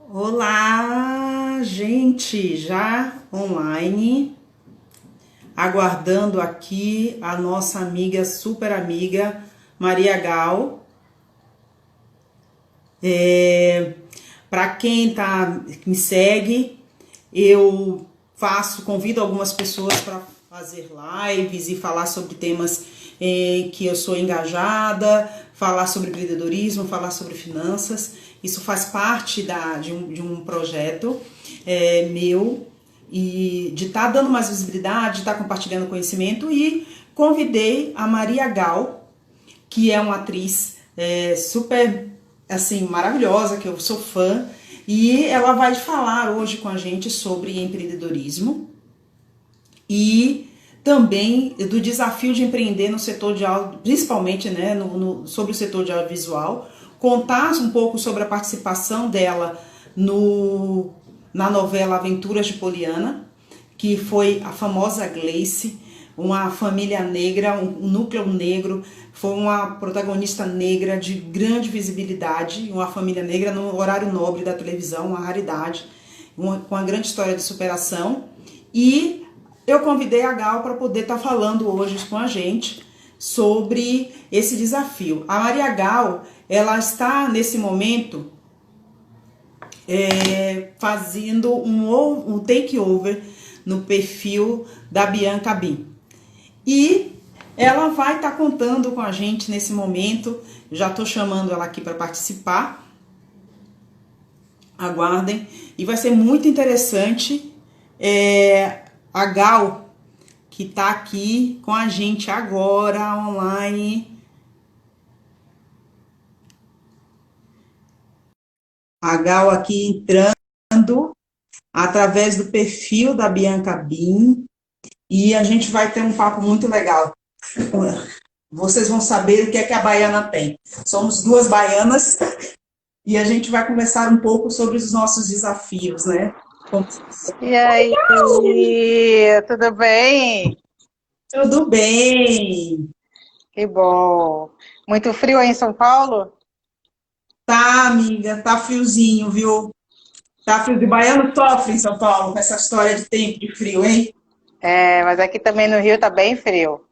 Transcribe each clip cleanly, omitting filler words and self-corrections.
Olá, gente, já online, aguardando aqui a nossa amiga, super amiga Maria Gal. Para quem me segue, eu convido algumas pessoas para fazer lives e falar sobre temas que eu sou engajada, falar sobre empreendedorismo, falar sobre finanças. Isso faz parte de um projeto meu e de estar dando mais visibilidade, de estar compartilhando conhecimento, e convidei a Maria Gal, que é uma atriz super assim maravilhosa, que eu sou fã, e ela vai falar hoje com a gente sobre empreendedorismo e também do desafio de empreender no setor de audio, principalmente, né, sobre o setor de audiovisual, contar um pouco sobre a participação dela no, na novela Aventuras de Poliana, que foi a famosa Gleice, uma família negra, um núcleo negro, foi uma protagonista negra de grande visibilidade, uma família negra no horário nobre da televisão, uma raridade, com uma grande história de superação. E eu convidei a Gal para poder estar falando hoje com a gente sobre esse desafio. A Maria Gal, ela está nesse momento fazendo um takeover no perfil da Bianca Bin. E ela vai estar contando com a gente nesse momento. Já estou chamando ela aqui para participar. Aguardem. E vai ser muito interessante. A Gal, que está aqui com a gente agora, online. A Gal aqui entrando através do perfil da Bianca Bin. E a gente vai ter um papo muito legal. Vocês vão saber o que é que a baiana tem. Somos duas baianas e a gente vai conversar um pouco sobre os nossos desafios, né? E aí, tudo bem? Tudo bem. Que bom. Muito frio aí em São Paulo? Tá, amiga, tá friozinho, viu? Tá frio de baiano, sofre em São Paulo com essa história de tempo de frio, hein? É, mas aqui também no Rio tá bem frio.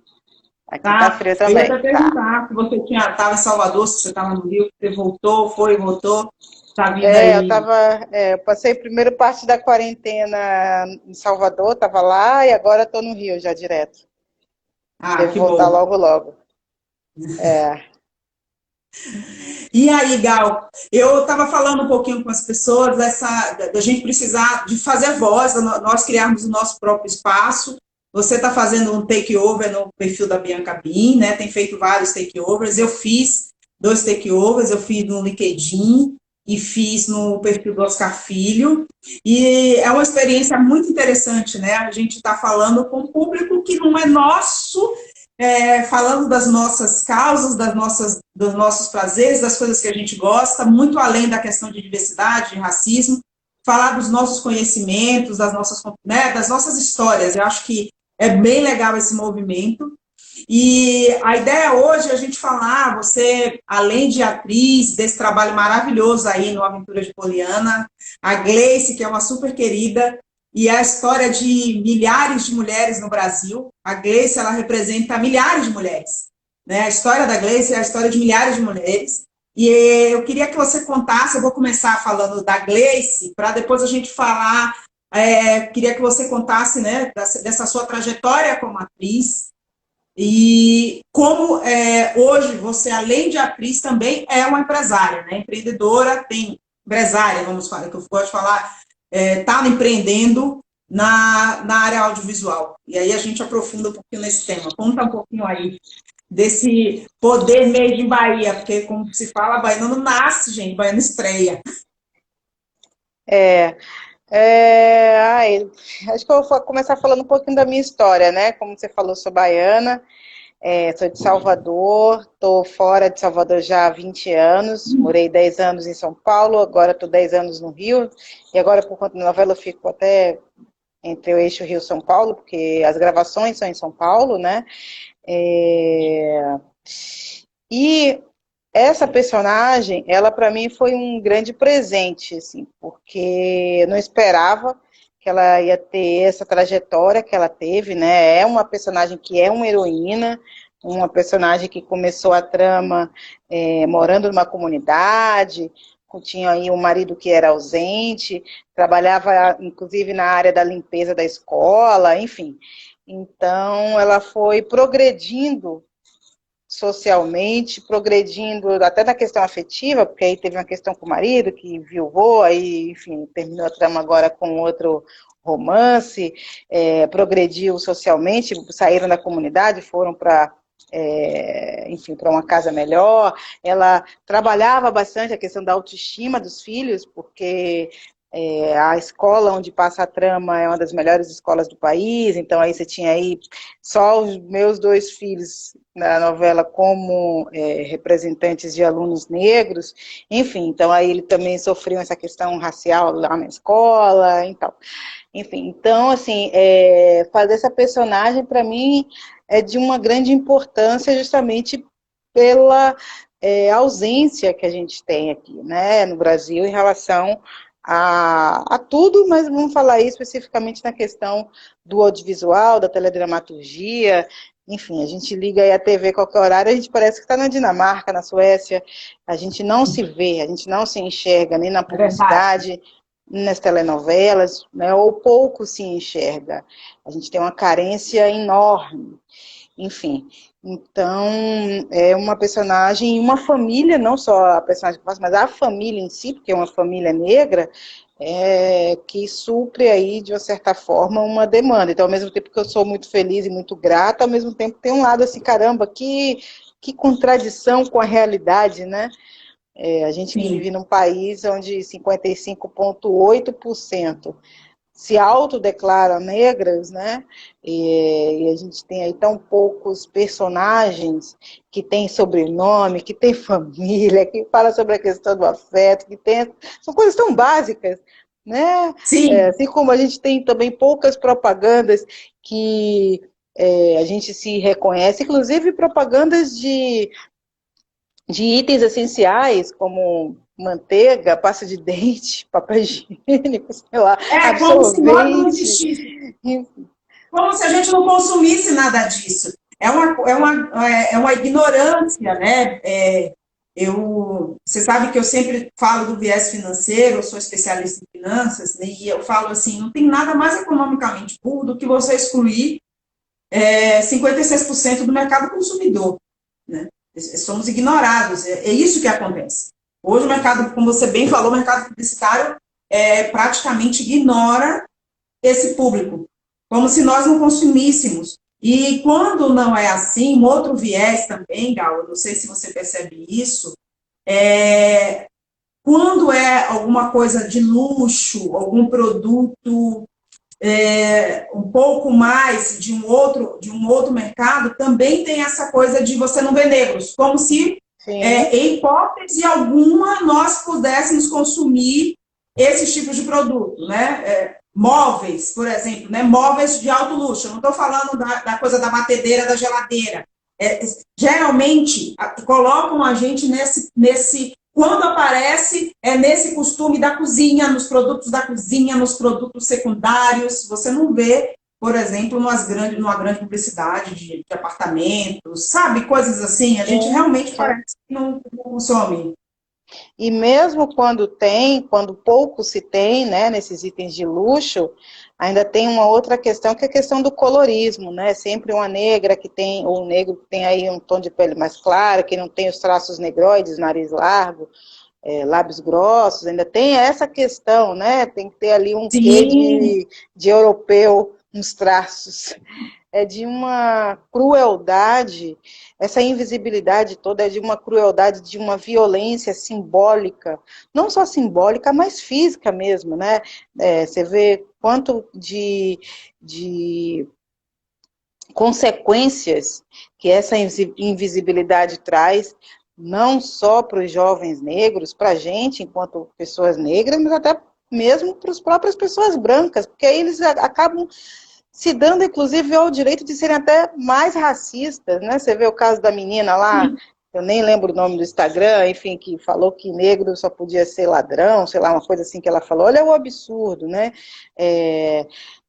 Aqui tá Tá? frio Eu ia também, até tá. perguntar se você tava em Salvador, se você estava no Rio, se você voltou, foi, voltou, tá vindo É, eu aí. tava, eu passei a primeira parte da quarentena em Salvador, tava lá e agora tô no Rio já direto. Ah, Devo que voltar bom. logo logo. É, E aí, Gal, eu estava falando um pouquinho com as pessoas da gente precisar de fazer voz, nós criarmos o nosso próprio espaço. Você está fazendo um takeover no perfil da Bianca Bin, né? Tem feito vários takeovers. Eu fiz 2 takeovers, eu fiz no LinkedIn e fiz no perfil do Oscar Filho. E é uma experiência muito interessante, né? A gente está falando com um público que não é nosso, falando das nossas causas, dos nossos prazeres, das coisas que a gente gosta, muito além da questão de diversidade, de racismo, falar dos nossos conhecimentos, das nossas histórias. Eu acho que é bem legal esse movimento. E a ideia hoje é a gente falar, você, além de atriz, desse trabalho maravilhoso aí no Aventura de Poliana, a Gleice, que é uma super querida, e é a história de milhares de mulheres no Brasil. A Gleice, ela representa milhares de mulheres, né? A história da Gleice é a história de milhares de mulheres. E eu queria que você contasse, eu vou começar falando da Gleice, para depois a gente falar, queria que você contasse, né, dessa sua trajetória como atriz, e como hoje você, além de atriz, também é uma empresária, né? Empreendedora, tem empresária, vamos falar, que eu gosto de falar, está empreendendo na área audiovisual. E aí a gente aprofunda um pouquinho nesse tema. Conta um pouquinho aí desse poder made in Bahia, porque, como se fala, baiano não nasce, gente, baiano estreia. é, acho que eu vou começar falando um pouquinho da minha história, né? Como você falou, sou baiana. Sou de Salvador, estou fora de Salvador já há 20 anos, morei 10 anos em São Paulo, agora estou 10 anos no Rio, e agora por conta da novela eu fico até entre o eixo Rio-São Paulo, porque as gravações são em São Paulo, né? É, E essa personagem, ela para mim foi um grande presente, assim, porque eu não esperava que ela ia ter essa trajetória que ela teve, né? É uma personagem que é uma heroína, uma personagem que começou a trama morando numa comunidade, tinha aí um marido que era ausente, trabalhava inclusive na área da limpeza da escola, enfim. Então ela foi progredindo socialmente, progredindo até na questão afetiva, porque aí teve uma questão com o marido, que viuvou, aí, enfim, terminou a trama agora com outro romance, progrediu socialmente, saíram da comunidade, foram para enfim, para uma casa melhor. Ela trabalhava bastante a questão da autoestima dos filhos, porque a escola onde passa a trama é uma das melhores escolas do país, então aí você tinha aí só os meus 2 filhos na novela como representantes de alunos negros, enfim, então aí ele também sofreu essa questão racial lá na escola, então, enfim, então assim, fazer essa personagem para mim é de uma grande importância justamente pela ausência que a gente tem aqui, né, no Brasil em relação a tudo, mas vamos falar aí especificamente na questão do audiovisual, da teledramaturgia, enfim, a gente liga aí a TV a qualquer horário, a gente parece que está na Dinamarca, na Suécia, a gente não se vê, a gente não se enxerga nem na publicidade, nas telenovelas, né, ou pouco se enxerga. A gente tem uma carência enorme, enfim. Então, é uma personagem, uma família, não só a personagem que faz, mas a família em si, porque é uma família negra, que supre aí, de uma certa forma, uma demanda. Então, ao mesmo tempo que eu sou muito feliz e muito grata, ao mesmo tempo tem um lado assim, caramba, que contradição com a realidade, né? A gente que vive num país onde 55,8% se autodeclaram negras, né? E a gente tem aí tão poucos personagens que têm sobrenome, que têm família, que fala sobre a questão do afeto, são coisas tão básicas, né? Sim. Assim como a gente tem também poucas propagandas que a gente se reconhece, inclusive propagandas de itens essenciais, como manteiga, pasta de dente, papel higiênico, sei lá, Como se nós não absorvente. existíssemos. Como se a gente não consumisse nada disso. É uma ignorância, né? Você sabe que eu sempre falo do viés financeiro, eu sou especialista em finanças, né, e eu falo assim, não tem nada mais economicamente burro do que você excluir 56% do mercado consumidor, né? Somos ignorados, é isso que acontece. Hoje o mercado, como você bem falou, o mercado publicitário praticamente ignora esse público, como se nós não consumíssemos. E quando não é assim, um outro viés também, Gal, eu não sei se você percebe isso, quando é alguma coisa de luxo, algum produto um pouco mais de um outro mercado, também tem essa coisa de você não ver negros, como se, em hipótese alguma, nós pudéssemos consumir esses tipos de produto, né? Móveis, por exemplo, né? Móveis de alto luxo, eu não estou falando da coisa da batedeira, da geladeira. Geralmente, colocam a gente nesse quando aparece, nesse costume da cozinha, nos produtos da cozinha, nos produtos secundários. Você não vê, por exemplo, numa grande publicidade de apartamentos, sabe? Coisas assim. A gente realmente parece que não consome. E mesmo quando pouco se tem, né, nesses itens de luxo, ainda tem uma outra questão, que é a questão do colorismo, né? Sempre uma negra que tem, ou um negro que tem aí um tom de pele mais claro, que não tem os traços negroides, nariz largo, lábios grossos, ainda tem essa questão, né? Tem que ter ali um quê de europeu nos traços. É de uma crueldade, essa invisibilidade toda é de uma crueldade, de uma violência simbólica, não só simbólica, mas física mesmo, né? Você vê quanto de consequências que essa invisibilidade traz, não só para os jovens negros, para a gente, enquanto pessoas negras, mas até mesmo para as próprias pessoas brancas, porque aí eles acabam se dando, inclusive, ao direito de serem até mais racistas, né? Você vê o caso da menina lá, eu nem lembro o nome do Instagram, enfim, que falou que negro só podia ser ladrão, sei lá, uma coisa assim que ela falou. Olha o absurdo, né?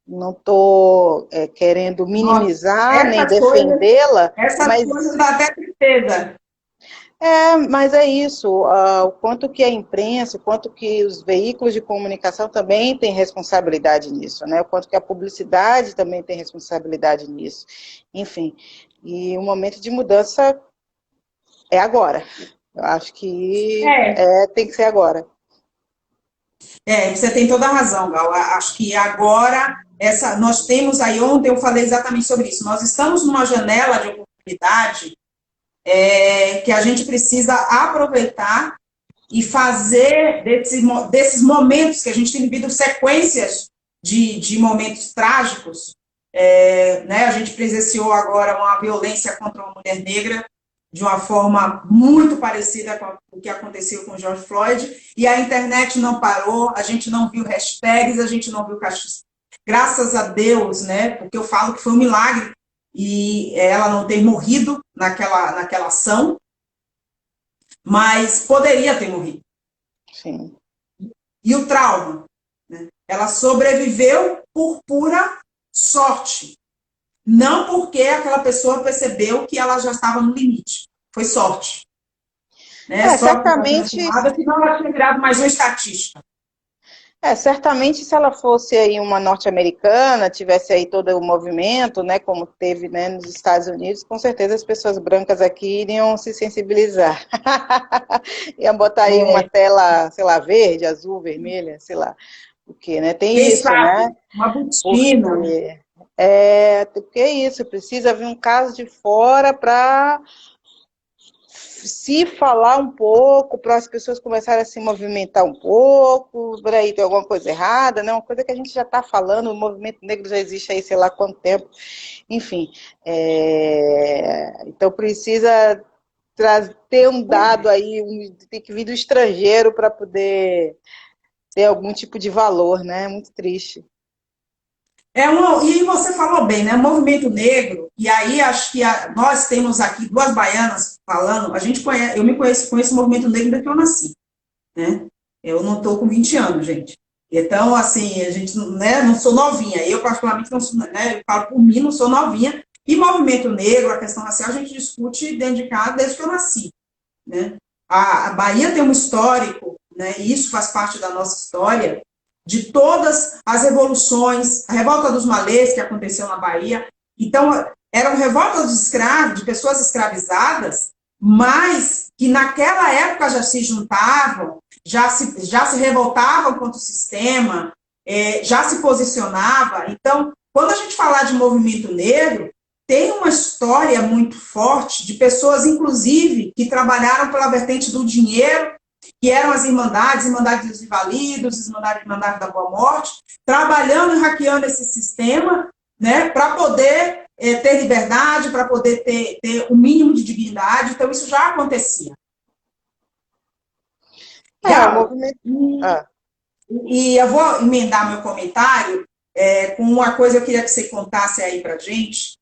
Não estou querendo Nossa, minimizar nem defendê-la, essas mas coisas dá até tristeza. mas é isso, o quanto que a imprensa, o quanto que os veículos de comunicação também têm responsabilidade nisso, né? O quanto que a publicidade também tem responsabilidade nisso. Enfim, e o momento de mudança é agora. Eu acho que É, tem que ser agora. você tem toda a razão, Gal. Acho que agora, nós temos aí, ontem eu falei exatamente sobre isso, nós estamos numa janela de oportunidade que a gente precisa aproveitar e fazer desses momentos que a gente tem vivido sequências de momentos trágicos, né? A gente presenciou agora uma violência contra uma mulher negra de uma forma muito parecida com o que aconteceu com o George Floyd, e a internet não parou, a gente não viu hashtags, a gente não viu cachos. Graças a Deus, né? Porque eu falo que foi um milagre e ela não ter morrido naquela ação, mas poderia ter morrido. Sim. E o trauma, né? Ela sobreviveu por pura sorte, não porque aquela pessoa percebeu que ela já estava no limite. Foi sorte. Né? Sorte Certamente. abençoada, senão ela tinha virado mais uma estatística. Certamente se ela fosse aí uma norte-americana, tivesse aí todo o movimento, né, como teve, né, nos Estados Unidos, com certeza as pessoas brancas aqui iriam se sensibilizar. Iam botar aí uma tela, sei lá, verde, azul, vermelha, sei lá o que, né? Tem Quem isso, sabe? né? Uma botina. Porque é isso, precisa vir um caso de fora para se falar um pouco, para as pessoas começarem a se movimentar um pouco, por aí tem alguma coisa errada, né? Uma coisa que a gente já está falando, o movimento negro já existe aí sei lá quanto tempo, enfim. Então precisa ter um dado aí, tem que vir do estrangeiro para poder ter algum tipo de valor, né? Muito triste. E você falou bem, né? O movimento negro, e aí acho que nós temos aqui duas baianas falando, a gente conhece, eu me conheço o movimento negro desde que eu nasci, né? Eu não estou com 20 anos, gente. Então, assim, a gente, né, não sou novinha. Eu, particularmente, não sou, né, eu falo por mim, não sou novinha. E movimento negro, a questão racial, a gente discute dentro de casa desde que eu nasci, né? A Bahia tem um histórico, né, e isso faz parte da nossa história, de todas as revoluções, a revolta dos malês que aconteceu na Bahia. Então, eram revoltas de escravos, de pessoas escravizadas, mas que naquela época já se juntavam, já se revoltavam contra o sistema, já se posicionava. Então, quando a gente falar de movimento negro, tem uma história muito forte de pessoas, inclusive, que trabalharam pela vertente do dinheiro, que eram as Irmandades dos Invalidos, Irmandade da Boa Morte, trabalhando e hackeando esse sistema, né, para poder ter liberdade, para poder ter um mínimo de dignidade. Então, isso já acontecia. O movimento... E eu vou emendar meu comentário com uma coisa que eu queria que você contasse aí para a gente.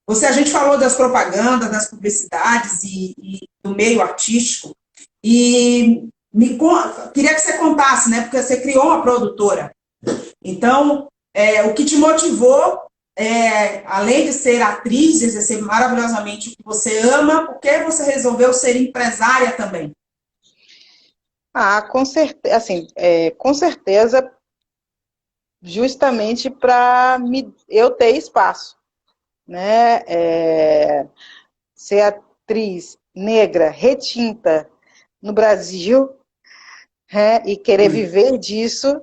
A gente falou das propagandas, das publicidades e do meio artístico, e queria que você contasse, né, porque você criou uma produtora. Então, o que te motivou, além de ser atriz, exercer maravilhosamente o que você ama, por que você resolveu ser empresária também? Com certeza, assim, com certeza, justamente para eu ter espaço, né? Ser atriz negra, retinta no Brasil, e querer viver disso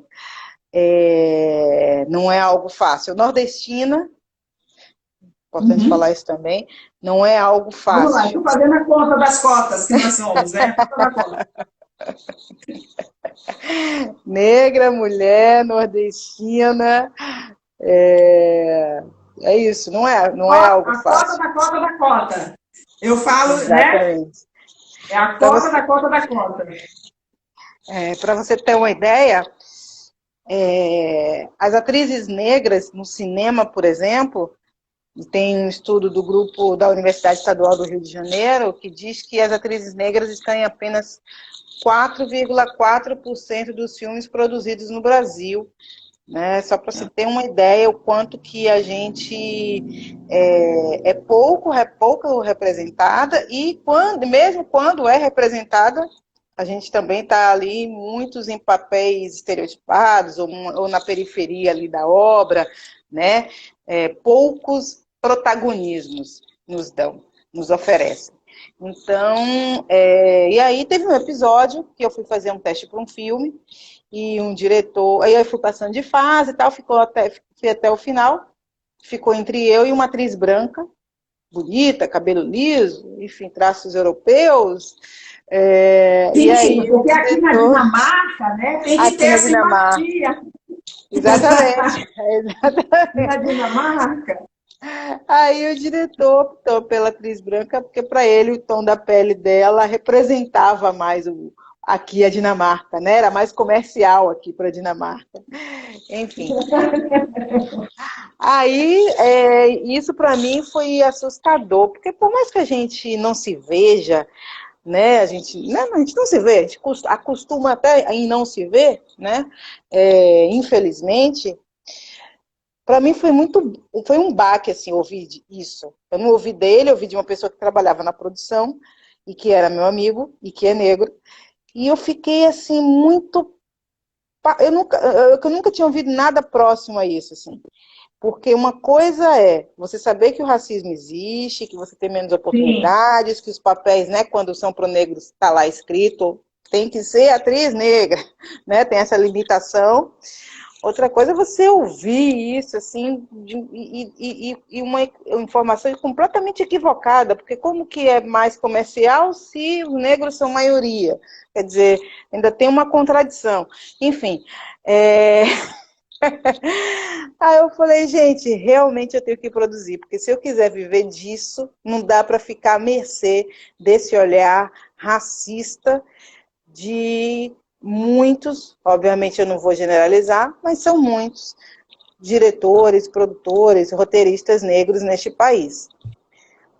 não é algo fácil. Nordestina, importante falar isso também, não é algo fácil. Vamos lá, estou fazendo a conta das cotas que nós somos, né? Negra, mulher, nordestina, é isso, não é algo fácil. A cota da cota. Eu falo, exatamente, né? É a cota da cota da cota. Para você ter uma ideia, as atrizes negras no cinema, por exemplo, Tem um estudo do grupo da Universidade Estadual do Rio de Janeiro que diz que as atrizes negras estão em apenas 4,4% dos filmes produzidos no Brasil, né? Só para você ter uma ideia o quanto que a gente pouco representada, e mesmo quando é representada, a gente também está ali, muitos em papéis estereotipados, ou na periferia ali da obra, né? Poucos protagonismos nos oferecem. Então, e aí teve um episódio que eu fui fazer um teste para um filme, e um diretor, aí eu fui passando de fase e tal, fui até o final, ficou entre eu e uma atriz branca, bonita, cabelo liso, enfim, traços europeus. E Sim, aí o porque aqui na diretor, Dinamarca, né, tem que aqui ter na a Dinamarca, simpatia. exatamente, Na exatamente. Dinamarca. Aí o diretor optou pela atriz branca, porque para ele o tom da pele dela representava mais aqui a Dinamarca, né? Era mais comercial aqui para a Dinamarca. Enfim. Aí, isso para mim foi assustador, porque por mais que a gente não se veja, né, a gente não se vê, a gente acostuma até em não se ver, né, infelizmente, para mim foi um baque, assim, ouvir isso. Eu não ouvi dele, eu ouvi de uma pessoa que trabalhava na produção, e que era meu amigo, e que é negro, e eu fiquei, assim, muito... Eu nunca tinha ouvido nada próximo a isso, assim. Porque uma coisa é você saber que o racismo existe, que você tem menos Sim. oportunidades, que os papéis, né, quando são para negros, está lá escrito, tem que ser atriz negra, né, tem essa limitação. Outra coisa é você ouvir isso, assim, e uma informação completamente equivocada, porque como que é mais comercial se os negros são maioria? Quer dizer, ainda tem uma contradição. Enfim, aí eu falei, gente, realmente eu tenho que produzir, porque se eu quiser viver disso, não dá para ficar à mercê desse olhar racista de muitos, obviamente eu não vou generalizar, mas são muitos diretores, produtores, roteiristas negros neste país.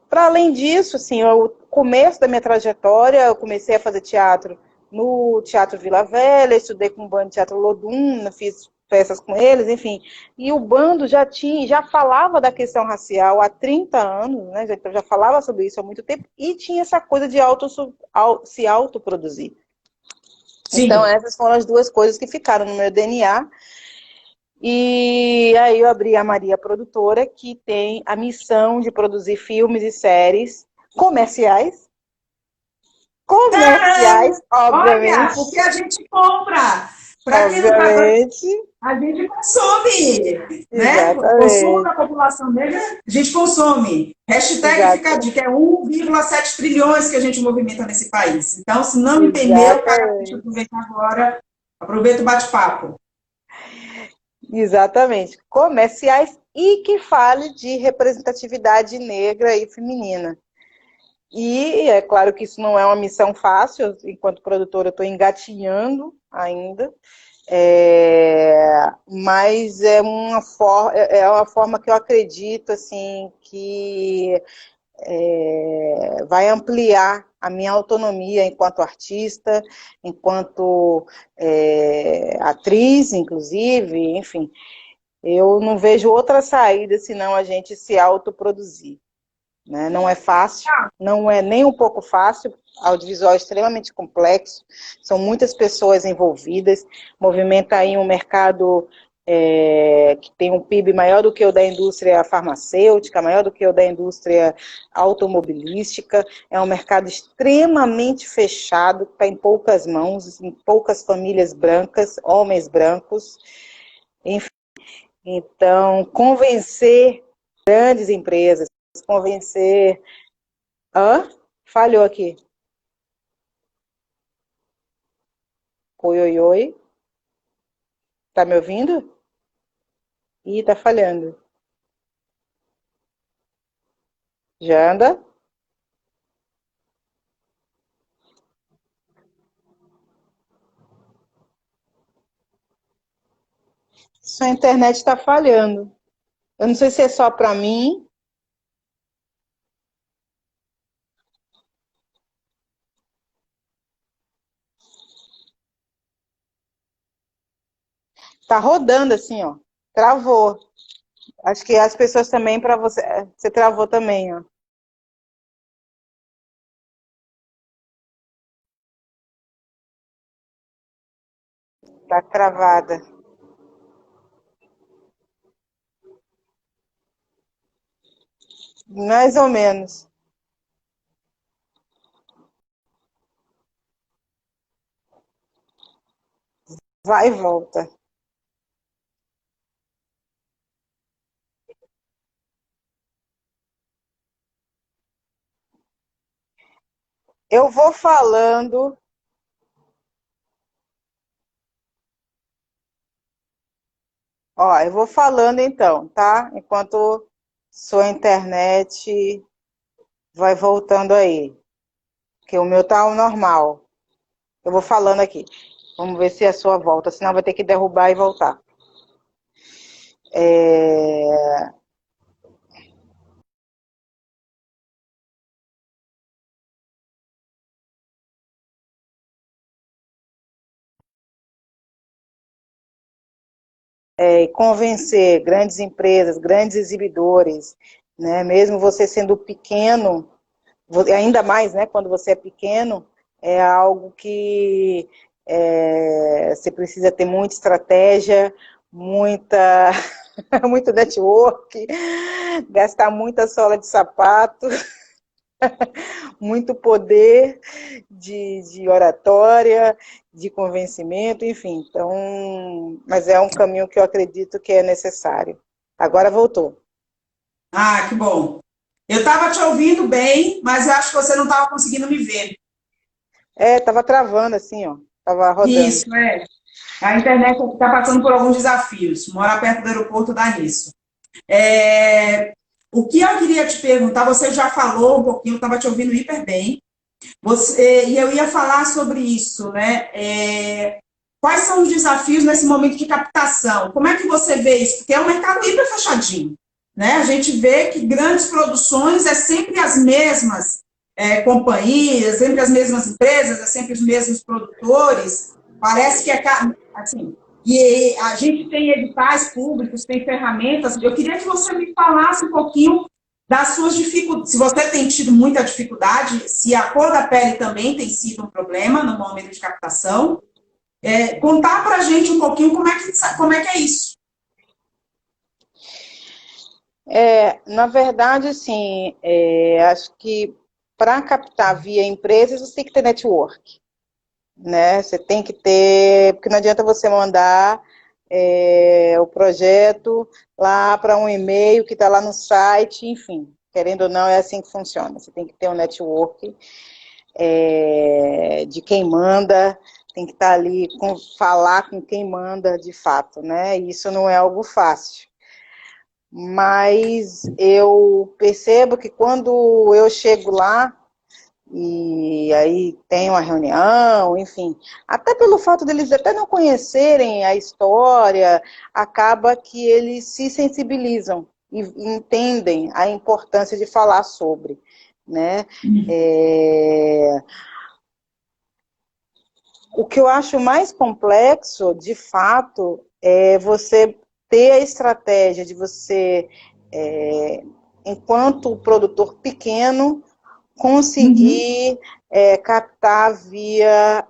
Para além disso, assim, o começo da minha trajetória, eu comecei a fazer teatro no Teatro Vila Velha, estudei com o bando de teatro Lodum, fiz peças com eles, enfim. E o bando já falava da questão racial há 30 anos, né? Já falava sobre isso há muito tempo, e tinha essa coisa de se autoproduzir. Então, Sim. essas foram as duas coisas que ficaram no meu DNA. E aí eu abri a Maria Produtora, que tem a missão de produzir filmes e séries comerciais, Tcharam! Olha, obviamente, porque a gente compra. Para quem não está, obviamente, a gente consome, né? O consumo exatamente, da população negra, a gente consome. Hashtag fica a exata, dica, é 1,7 trilhões que a gente movimenta nesse país. Então, se não entendeu, cara, deixa eu exatamente, aproveitar agora, aproveita o bate-papo. exatamente, comerciais e que fale de representatividade negra e feminina. E é claro que isso não é uma missão fácil, enquanto produtora eu estou engatinhando ainda, mas é uma forma que eu acredito assim que vai ampliar a minha autonomia enquanto artista, enquanto atriz, inclusive, enfim, eu não vejo outra saída senão a gente se autoproduzir. Né? Não é fácil, não é nem um pouco fácil, audiovisual é extremamente complexo, são muitas pessoas envolvidas, movimenta aí um mercado que tem um PIB maior do que o da indústria farmacêutica, maior do que o da indústria automobilística, é um mercado extremamente fechado, está em poucas mãos, em poucas famílias brancas, homens brancos, enfim. Então, convencer grandes empresas, convencer... Hã? Falhou aqui. Oi, oi, oi. Tá me ouvindo? Ih, tá falhando. Já anda? Sua internet está falhando. Eu não sei se é só para mim. Tá rodando assim, ó. Travou. Acho que as pessoas também, para você. Você travou também, ó. Tá travada. Mais ou menos. Vai e volta. Eu vou falando. Ó, eu vou falando então, tá? Enquanto sua internet vai voltando aí. Que o meu tá o normal. Eu vou falando aqui. Vamos ver se é a sua volta, senão vai ter que derrubar e voltar. É... convencer grandes empresas, grandes exibidores, né? Mesmo você sendo pequeno, ainda mais, né, quando você é pequeno, é algo que você precisa ter muita estratégia, muita, muito network, gastar muita sola de sapato, muito poder de oratória, de convencimento, enfim. Então, mas é um caminho que eu acredito que é necessário. Agora voltou. Ah, que bom. Eu estava te ouvindo bem, mas eu acho que você não estava conseguindo me ver. Tava travando assim, ó. Tava rodando. Isso, é. A internet está passando por alguns desafios. Morar perto do aeroporto dá nisso. O que eu queria te perguntar, você já falou um pouquinho, eu estava te ouvindo hiper bem, e eu ia falar sobre isso, né? Quais são os desafios nesse momento de captação? Como é que você vê isso? Porque é um mercado hiper fechadinho, né? A gente vê que grandes produções é sempre as mesmas companhias, sempre as mesmas empresas, é sempre os mesmos produtores. Parece que assim, e a gente tem editais públicos, tem ferramentas. Eu queria que você me falasse um pouquinho das suas dificuldades, se você tem tido muita dificuldade, se a cor da pele também tem sido um problema no momento de captação, contar para a gente um pouquinho como é que é isso. Na verdade, assim, acho que para captar via empresas, você tem que ter network, né? Você tem que ter, porque não adianta você mandar o projeto lá para um e-mail que está lá no site, enfim, querendo ou não, é assim que funciona. Você tem que ter um network de quem manda, tem que estar ali, falar com quem manda de fato, né? E isso não é algo fácil. Mas eu percebo que quando eu chego lá, e aí tem uma reunião, enfim, até pelo fato deles até não conhecerem a história, acaba que eles se sensibilizam e entendem a importância de falar sobre, né? O que eu acho mais complexo, de fato, é você ter a estratégia de você, enquanto produtor pequeno, conseguir captar via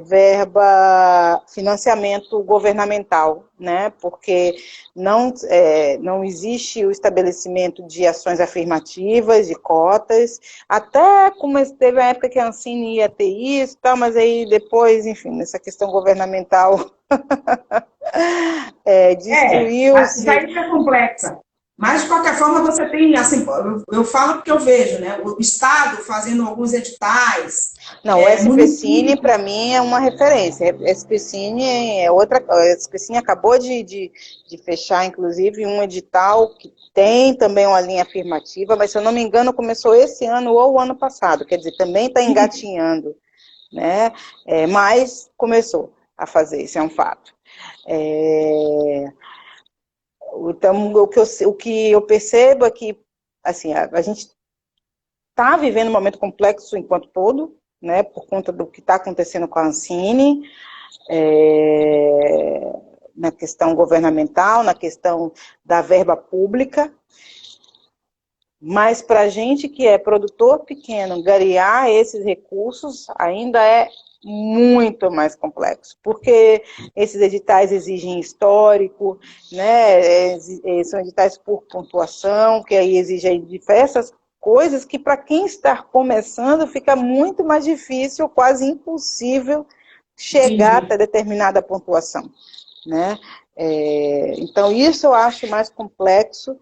verba, financiamento governamental, né? Porque não existe o estabelecimento de ações afirmativas, de cotas, até como teve a época que a Ancine ia ter isso, tal, mas aí depois, enfim, nessa questão governamental Fica destruiu-se. hiper complexa. Mas, de qualquer forma, você tem, assim, eu falo porque eu vejo, né? O Estado fazendo alguns editais, Não, o SPCine, municípios. para mim, é uma referência. O SPCine é outra coisa. O SPCine acabou de fechar, inclusive, um edital que tem também uma linha afirmativa, mas, se eu não me engano, começou esse ano ou o ano passado. Quer dizer, também está engatinhando, né? Mas começou a fazer, isso é um fato. Então, o que eu percebo é que, assim, a gente está vivendo um momento complexo enquanto todo, né, por conta do que está acontecendo com a Ancine, na questão governamental, na questão da verba pública, mas para a gente que é produtor pequeno, garear esses recursos ainda é muito mais complexo, porque esses editais exigem histórico, né, são editais por pontuação, que aí exigem diversas coisas que para quem está começando fica muito mais difícil, quase impossível chegar até determinada pontuação, né? Então isso eu acho mais complexo,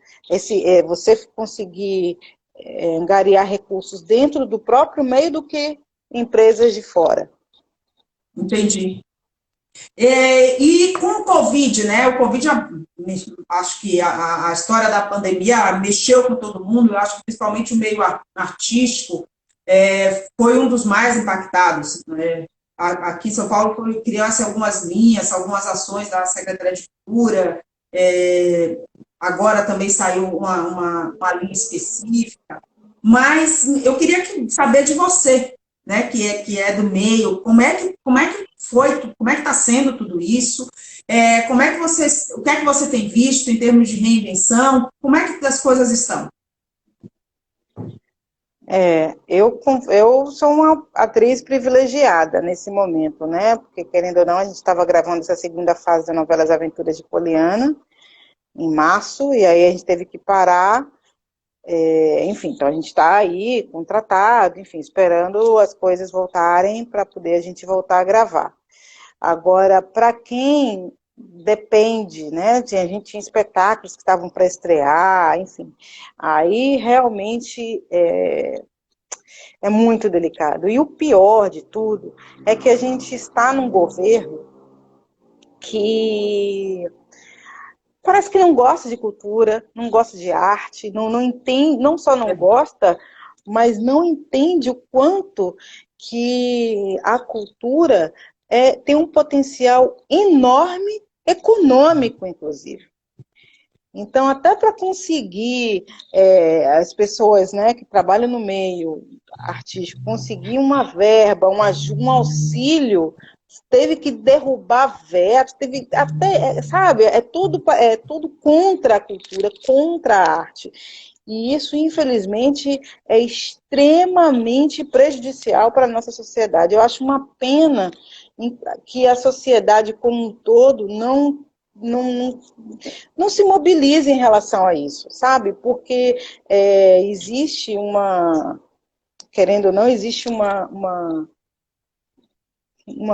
você conseguir angariar recursos dentro do próprio meio do que empresas de fora. Entendi. E com o Covid, né? O Covid, acho que a história da pandemia mexeu com todo mundo, eu acho que principalmente o meio artístico foi um dos mais impactados, né? Aqui em São Paulo criou-se algumas linhas, algumas ações da Secretaria de Cultura, agora também saiu uma linha específica, mas eu queria saber de você, né, que é do meio, como é que foi, como é que está sendo tudo isso, o que é que você tem visto em termos de reinvenção, como é que as coisas estão? Eu sou uma atriz privilegiada nesse momento, né, porque querendo ou não, a gente estava gravando essa segunda fase da novela As Aventuras de Poliana, em março, e aí a gente teve que parar. Enfim, então a gente está aí contratado, enfim, esperando as coisas voltarem para poder a gente voltar a gravar. Agora, para quem depende, né, a gente tinha espetáculos que estavam para estrear, enfim, aí realmente é muito delicado. E o pior de tudo é que a gente está num governo que parece que não gosta de cultura, não gosta de arte, não entende, não só não gosta, mas não entende o quanto que a cultura tem um potencial enorme, econômico, inclusive. Então, até para conseguir as pessoas, né, que trabalham no meio artístico, conseguir uma verba, um auxílio, teve que derrubar vetos, teve até, sabe, é tudo contra a cultura, contra a arte. E isso, infelizmente, é extremamente prejudicial para a nossa sociedade. Eu acho uma pena que a sociedade como um todo não se mobilize em relação a isso, sabe? Porque existe querendo ou não, existe uma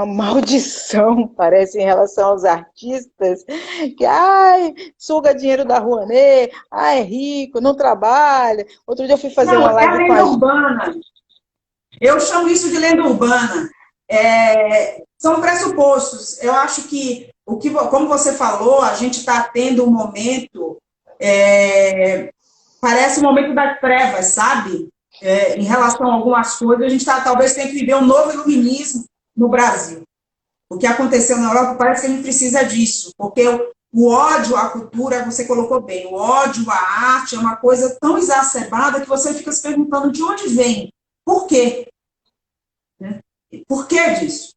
maldição, parece, em relação aos artistas, que, suga dinheiro da Rouanet, é rico, não trabalha. Outro dia eu fui fazer uma live com a lenda urbana. Eu chamo isso de lenda urbana. São pressupostos. Eu acho que, como você falou, a gente está tendo um momento, parece um momento das trevas, sabe? Em relação a algumas coisas, a gente talvez tenha que viver um novo iluminismo no Brasil. O que aconteceu na Europa parece que a gente precisa disso, porque o ódio à cultura, você colocou bem, o ódio à arte é uma coisa tão exacerbada que você fica se perguntando de onde vem, por quê? Por que disso?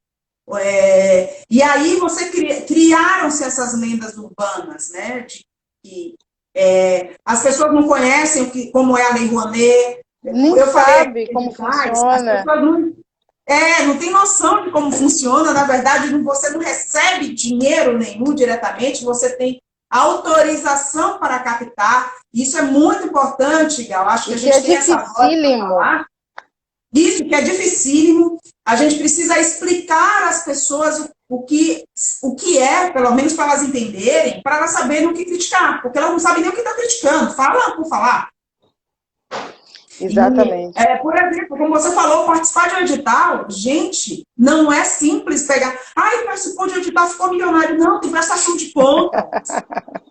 E aí criaram-se essas lendas urbanas, né? De que as pessoas não conhecem como é a Lei Rouanet. Nem sabe como funciona. As pessoas não tem noção de como funciona. Na verdade, você não recebe dinheiro nenhum diretamente, você tem autorização para captar. Isso é muito importante, Gal. Acho que a gente tem essa voz para falar. Isso que é dificílimo. A gente precisa explicar às pessoas o que é, pelo menos para elas entenderem, para elas saberem o que criticar, porque elas não sabem nem o que está criticando. Fala por falar. Exatamente. Por exemplo, como você falou, participar de um edital, gente, não é simples pegar, participou de um edital, ficou milionário. Não, tem prestação de contas,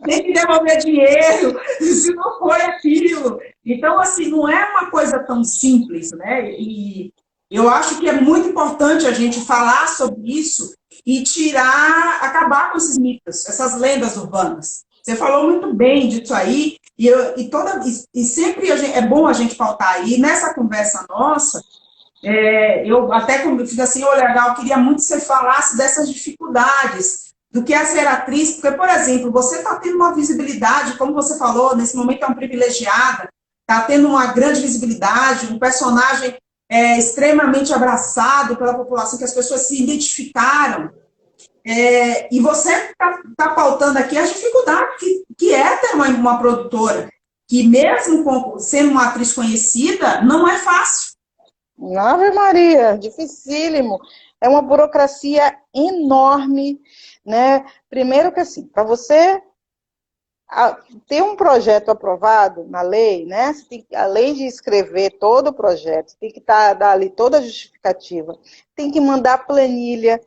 tem que devolver dinheiro, se não foi aquilo. Então, assim, não é uma coisa tão simples, né? E eu acho que é muito importante a gente falar sobre isso e acabar com esses mitos, essas lendas urbanas. Você falou muito bem disso aí, e sempre é bom a gente pautar aí. Nessa conversa nossa, eu até fiz assim, olha, Gal, eu queria muito que você falasse dessas dificuldades do que é ser atriz, porque, por exemplo, você está tendo uma visibilidade, como você falou, nesse momento é uma privilegiada, está tendo uma grande visibilidade, um personagem extremamente abraçado pela população, que as pessoas se identificaram, e você está pautando aqui a dificuldade que é ter uma produtora, que mesmo sendo uma atriz conhecida, não é fácil. Ave Maria, dificílimo. É uma burocracia enorme, né? Primeiro que assim, para você ter um projeto aprovado na lei, né? Você tem, além de escrever todo o projeto, tem que dar ali toda a justificativa, tem que mandar planilha,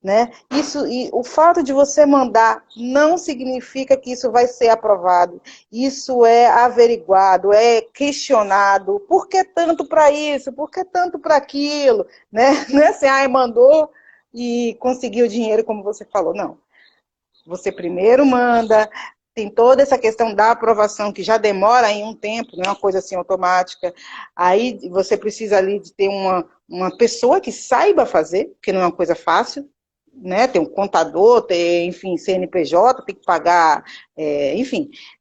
né? Isso, e o fato de você mandar não significa que isso vai ser aprovado. Isso é averiguado, é questionado. Por que tanto para isso? Por que tanto para aquilo? Né? Não é assim, mandou e conseguiu o dinheiro, como você falou. Não. Você primeiro manda, tem toda essa questão da aprovação, que já demora em um tempo, não é uma coisa assim automática. Aí você precisa ali de ter uma pessoa que saiba fazer, porque não é uma coisa fácil, né? Tem um contador, tem, enfim, CNPJ, tem que pagar,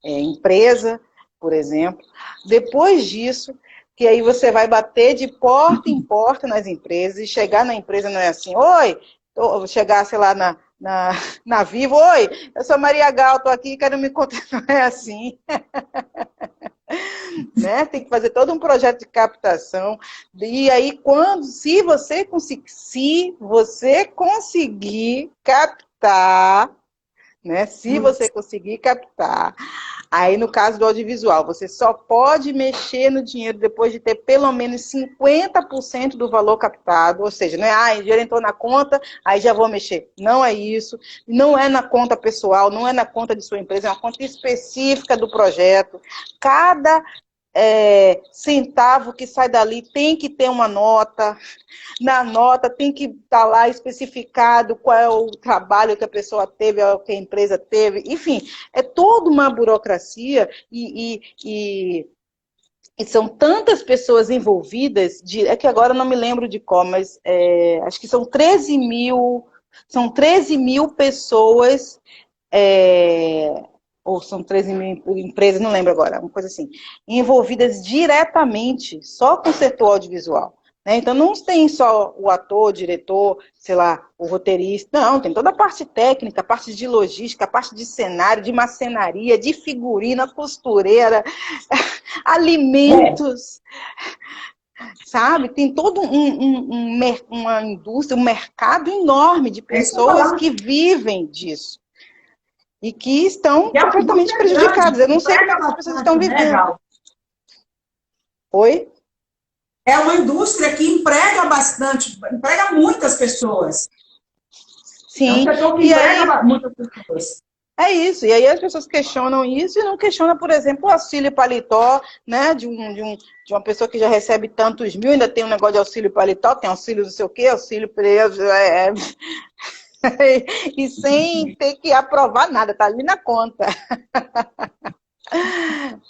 empresa, por exemplo. Depois disso, que aí você vai bater de porta em porta nas empresas, e chegar na empresa não é assim, oi, chegar, sei lá, na Vivo, oi, eu sou Maria Gal, estou aqui, quero me contar, não é assim. Né? Tem que fazer todo um projeto de captação, e aí se você conseguir captar, né? Se você conseguir captar, aí no caso do audiovisual, você só pode mexer no dinheiro depois de ter pelo menos 50% do valor captado, ou seja, não é, o dinheiro entrou na conta, aí já vou mexer. Não é isso, não é na conta pessoal, não é na conta de sua empresa, é uma conta específica do projeto. Cada centavo que sai dali tem que ter uma nota, na nota tem que estar lá especificado qual é o trabalho que a pessoa teve, o que a empresa teve, enfim, é toda uma burocracia e são tantas pessoas envolvidas, é que agora eu não me lembro de qual, mas acho que são 13 mil pessoas, ou são 13 mil empresas, não lembro agora, uma coisa assim, envolvidas diretamente só com o setor audiovisual. Né? Então, não tem só o ator, o diretor, sei lá, o roteirista, não, tem toda a parte técnica, a parte de logística, a parte de cenário, de marcenaria, de figurina, costureira, alimentos, sabe? Tem todo uma indústria, um mercado enorme de pessoas que vivem disso. E que estão completamente prejudicadas. Eu não sei como as pessoas estão vivendo. Oi? É uma indústria que emprega bastante, emprega muitas pessoas. Sim. É um setor que emprega muitas pessoas. É isso, e aí as pessoas questionam isso e não questionam, por exemplo, o auxílio paletó, né, de uma pessoa que já recebe tantos mil, ainda tem um negócio de auxílio paletó, tem auxílio não sei o quê, auxílio preso, e sem ter que aprovar nada, tá ali na conta.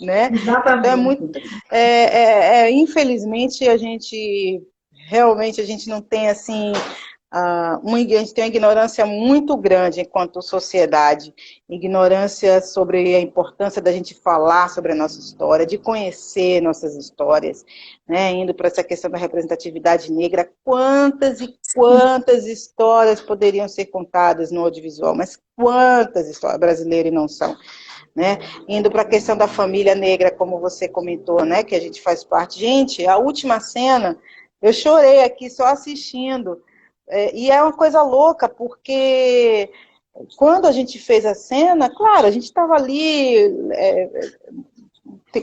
Né? Exatamente. Então infelizmente a gente não tem assim a gente tem uma ignorância muito grande enquanto sociedade, ignorância sobre a importância da gente falar sobre a nossa história, de conhecer nossas histórias, né? Indo para essa questão da representatividade negra, quantas e quantas histórias poderiam ser contadas no audiovisual, mas quantas histórias brasileiras não são? Né? Indo para a questão da família negra, como você comentou, né? Que a gente faz parte. Gente, a última cena, eu chorei aqui só assistindo, e é uma coisa louca, porque quando a gente fez a cena, claro, a gente estava ali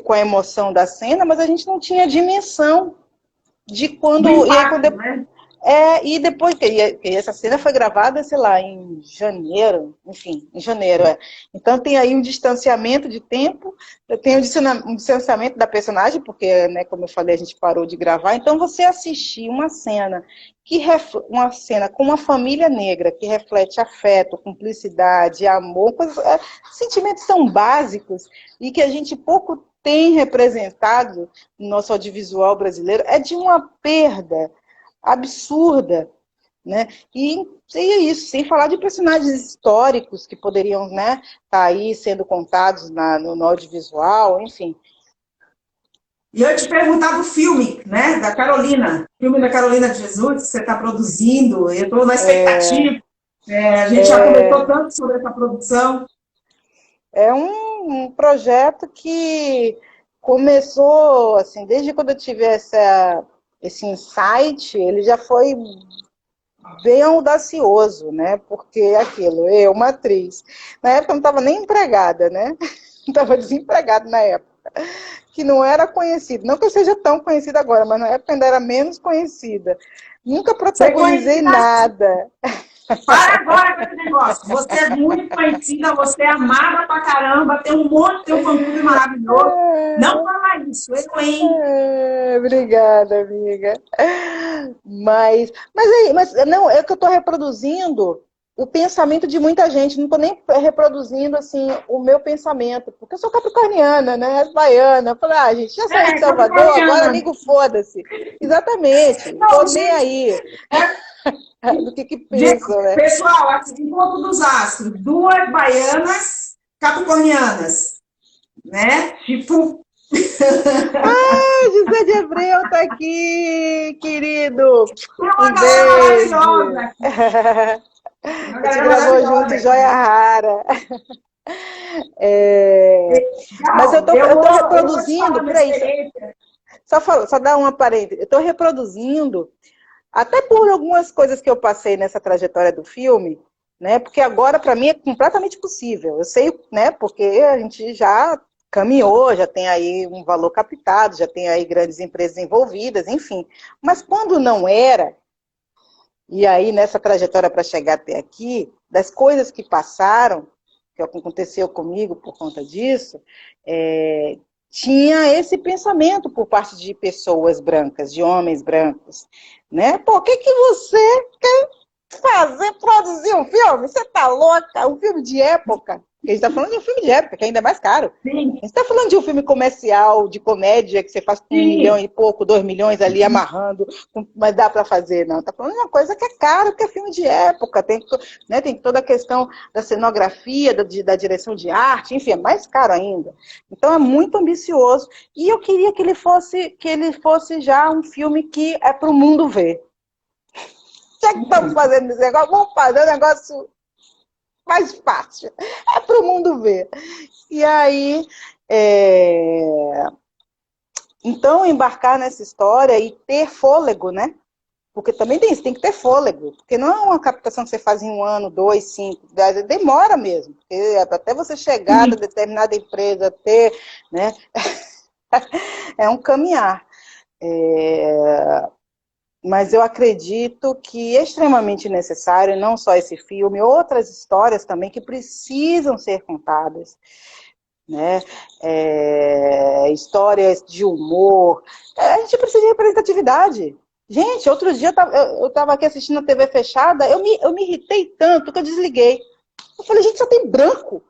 com a emoção da cena, mas a gente não tinha dimensão de quando... E depois que essa cena foi gravada, sei lá, em janeiro, enfim, em janeiro, Então tem aí um distanciamento de tempo, tem um distanciamento da personagem, porque, né, como eu falei, a gente parou de gravar. Então você assistir uma cena com uma família negra que reflete afeto, cumplicidade, amor, sentimentos tão básicos e que a gente pouco tem representado no nosso audiovisual brasileiro, é de uma perda absurda, né? E é isso, sem falar de personagens históricos que poderiam, né, tá aí sendo contados no audiovisual, enfim. E eu ia te perguntar do filme, né, da Carolina, filme da Carolina de Jesus, que você está produzindo, eu estou na expectativa, a gente já comentou tanto sobre essa produção. É um projeto que começou, assim, desde quando eu tive esse insight, ele já foi bem audacioso, né? Porque aquilo, eu, uma atriz, na época eu não estava nem empregada, né? Estava desempregada na época, que não era conhecida. Não que eu seja tão conhecida agora, mas na época ainda era menos conhecida. Nunca protagonizei nada. Para agora com esse negócio. Você é muito conhecida, você é amada pra caramba, tem um monte, tem um fã-clube maravilhoso. Não fala isso, eu, hein? Obrigada, amiga. Mas não, é que eu estou reproduzindo o pensamento de muita gente, não estou nem reproduzindo assim o meu pensamento, porque eu sou capricorniana, né? Baiana. Eu falei, gente, já saí de Salvador, agora ligo foda-se. Exatamente, não estou nem aí. Do que pensam, né? Pessoal, aqui, encontro dos astros, duas baianas capricornianas, né? Tipo. José de Abreu tá aqui, querido. Uma galera maravilhosa. A gente gravou junto Joia Rara. Mas eu tô reproduzindo, peraí, só dar uma parêntese. Eu estou reproduzindo, até por algumas coisas que eu passei nessa trajetória do filme, né? Porque agora, para mim, é completamente possível. Eu sei, né? Porque a gente já caminhou, já tem aí um valor captado, já tem aí grandes empresas envolvidas, enfim. Mas quando não era, e aí nessa trajetória para chegar até aqui, das coisas que passaram, que aconteceu comigo por conta disso, tinha esse pensamento por parte de pessoas brancas, de homens brancos, né? Pô, o que você quer fazer, produzir um filme? Você tá louca? Um filme de época? Porque a gente tá falando de um filme de época, que ainda é mais caro. Sim. A gente tá falando de um filme comercial, de comédia, que você faz com 1 milhão e pouco, 2 milhões ali amarrando, mas dá para fazer, não. Tá falando de uma coisa que é caro, que é filme de época, tem toda a questão da cenografia, da direção de arte, enfim, é mais caro ainda. Então é muito ambicioso. E eu queria que ele fosse já um filme que é para o mundo ver. Já que estamos fazendo esse negócio, vamos fazer um negócio mais fácil. É para o mundo ver. E aí, então, embarcar nessa história e ter fôlego, né? Porque também tem isso, tem que ter fôlego. Porque não é uma captação que você faz em 1 ano, 2, 5, 10, demora mesmo. Porque até você chegar a determinada empresa, ter, né? É um caminhar. Mas eu acredito que é extremamente necessário, não só esse filme, outras histórias também que precisam ser contadas, né? Histórias de humor. A gente precisa de representatividade. Gente, outro dia eu estava aqui assistindo a TV fechada, eu me irritei tanto que eu desliguei. Eu falei, gente, só tem branco.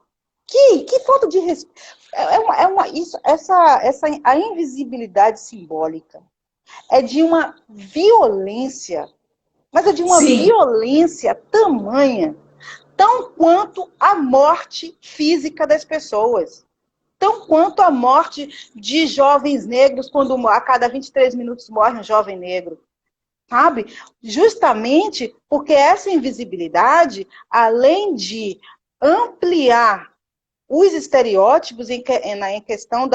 Que falta de respeito. A invisibilidade simbólica é de uma violência, mas é de uma violência tamanha, tão quanto a morte física das pessoas, tão quanto a morte de jovens negros, quando a cada 23 minutos morre um jovem negro, sabe? Justamente porque essa invisibilidade, além de ampliar os estereótipos em questão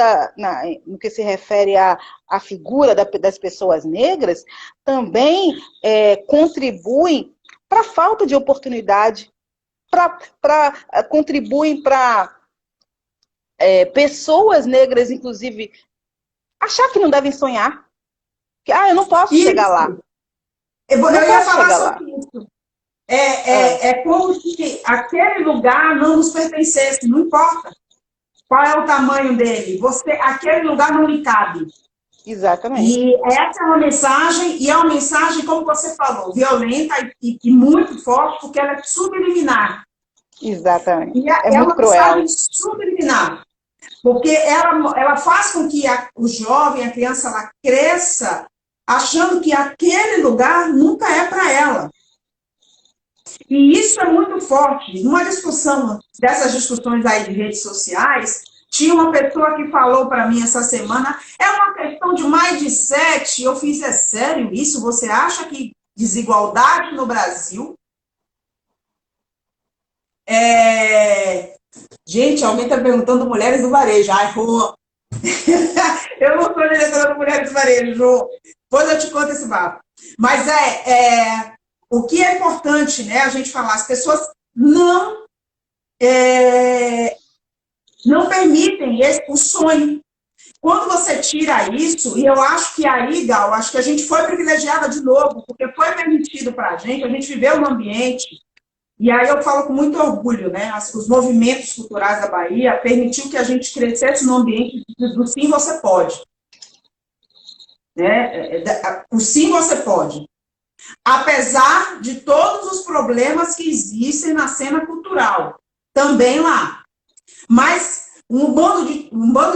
no que se refere à figura das pessoas negras, também contribuem para a falta de oportunidade, contribuem para pessoas negras, inclusive, achar que não devem sonhar. Que, eu não posso chegar lá. Eu ia falar sobre isso. É como se aquele lugar não nos pertencesse, não importa qual é o tamanho dele, aquele lugar não lhe cabe. Exatamente. E essa é uma mensagem, e é uma mensagem, como você falou, violenta e muito forte, porque ela é subliminar. Exatamente. E é uma mensagem subliminar, porque ela faz com que o jovem, a criança, ela cresça achando que aquele lugar nunca é para ela. E isso é muito forte. Numa discussão, dessas discussões aí de redes sociais, tinha uma pessoa que falou para mim essa semana, é uma questão de mindset. Eu fiz, é sério isso? Você acha que desigualdade no Brasil Gente, alguém está perguntando mulheres do varejo. Ai, Rô. Eu não sou diretora do Mulheres do Varejo, Rô. Depois eu te conto esse papo. Mas o que é importante, né, a gente falar, as pessoas não permitem o sonho. Quando você tira isso, e eu acho que aí, Gal, acho que a gente foi privilegiada de novo, porque foi permitido para a gente viveu no ambiente. E aí eu falo com muito orgulho, né? Os movimentos culturais da Bahia permitiu que a gente crescesse no ambiente do sim, você pode. Né? O sim, você pode. Apesar de todos os problemas que existem na cena cultural, também lá. Mas um bando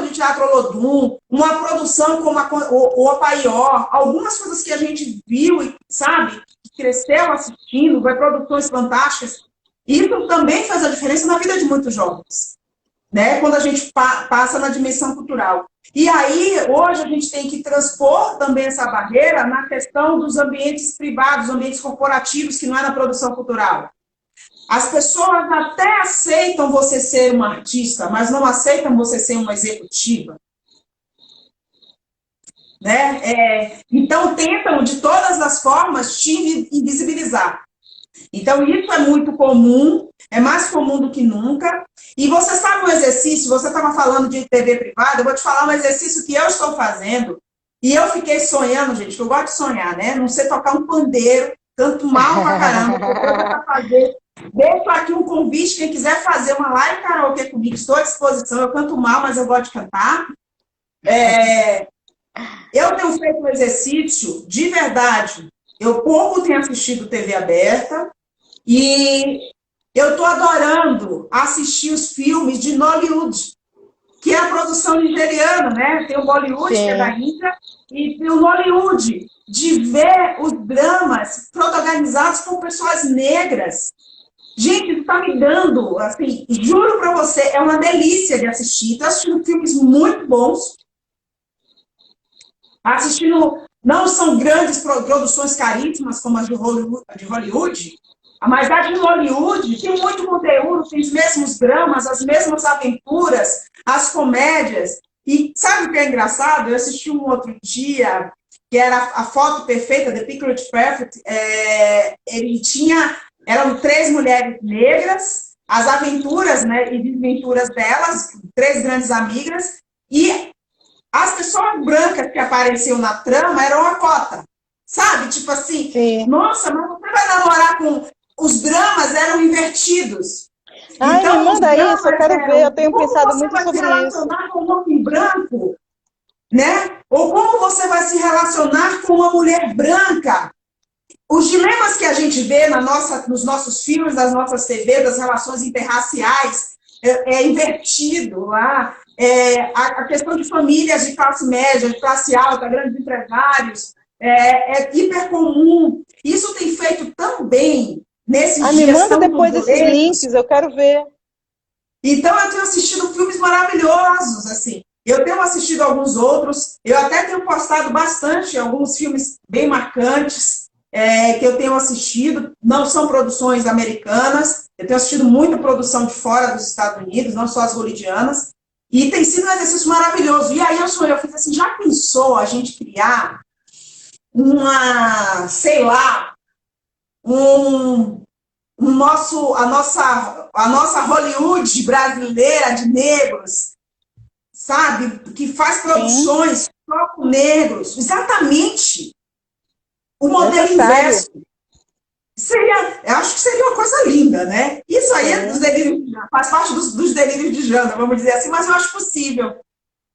de teatro Olodum, uma produção como o Opaió, algumas coisas que a gente viu e sabe, que cresceu assistindo, vai produções fantásticas, isso também faz a diferença na vida de muitos jovens, né? Quando a gente passa na dimensão cultural. E aí, hoje, a gente tem que transpor também essa barreira na questão dos ambientes privados, ambientes corporativos, que não é na produção cultural. As pessoas até aceitam você ser uma artista, mas não aceitam você ser uma executiva. Né? Então, tentam, de todas as formas, te invisibilizar. Então, isso é muito comum, é mais comum do que nunca. E você sabe um exercício, você estava falando de TV privada, eu vou te falar um exercício que eu estou fazendo, e eu fiquei sonhando, gente, que eu gosto de sonhar, né? Não sei tocar um pandeiro, canto mal pra caramba, vou fazer. Deixo aqui um convite, quem quiser fazer uma live karaokê comigo, estou à disposição, eu canto mal, mas eu gosto de cantar. Eu tenho feito um exercício, de verdade, eu pouco tenho assistido TV aberta, e eu estou adorando assistir os filmes de Nollywood, que é a produção nigeriana, né? Tem o Bollywood, que é da Índia, e tem o Nollywood, de ver os dramas protagonizados por pessoas negras. Gente, isso está me dando, assim, juro para você, é uma delícia de assistir. Estou assistindo filmes muito bons. Assistindo, não são grandes produções caríssimas como as de Hollywood, mas a de Hollywood tem muito conteúdo, tem os mesmos dramas, as mesmas aventuras, as comédias. E sabe o que é engraçado? Eu assisti um outro dia, que era A Foto Perfeita, The Picture Perfect. Eram 3 mulheres negras, as aventuras, né, e desventuras delas, 3 grandes amigas, e as pessoas brancas que apareciam na trama eram a cota. Sabe? Tipo assim, sim. Nossa, mas você vai namorar com... Os dramas eram invertidos. Ai, então, me manda isso, eu quero ver, eu tenho pensado muito sobre isso. Como você vai se relacionar com um homem branco, né? Ou como você vai se relacionar com uma mulher branca? Os dilemas que a gente vê nos nossos filmes, nas nossas TVs, das relações interraciais, é invertido lá. A questão de famílias de classe média, de classe alta, grandes empresários, é hiper comum. Isso tem feito tão bem nesses dias. Me manda depois esses links, eu quero ver. Então, eu tenho assistido filmes maravilhosos, assim. Eu tenho assistido alguns outros, eu até tenho postado bastante alguns filmes bem marcantes, que eu tenho assistido, não são produções americanas, eu tenho assistido muita produção de fora dos Estados Unidos, não só as hollywoodianas, e tem sido um exercício maravilhoso. E aí eu fiz assim, já pensou a gente criar sei lá, a nossa Hollywood brasileira de negros, sabe? Que faz produções só com negros. Exatamente. O modelo inverso. Eu acho que seria uma coisa linda, né? Isso aí faz parte dos delírios de Jana, vamos dizer assim, mas eu acho possível.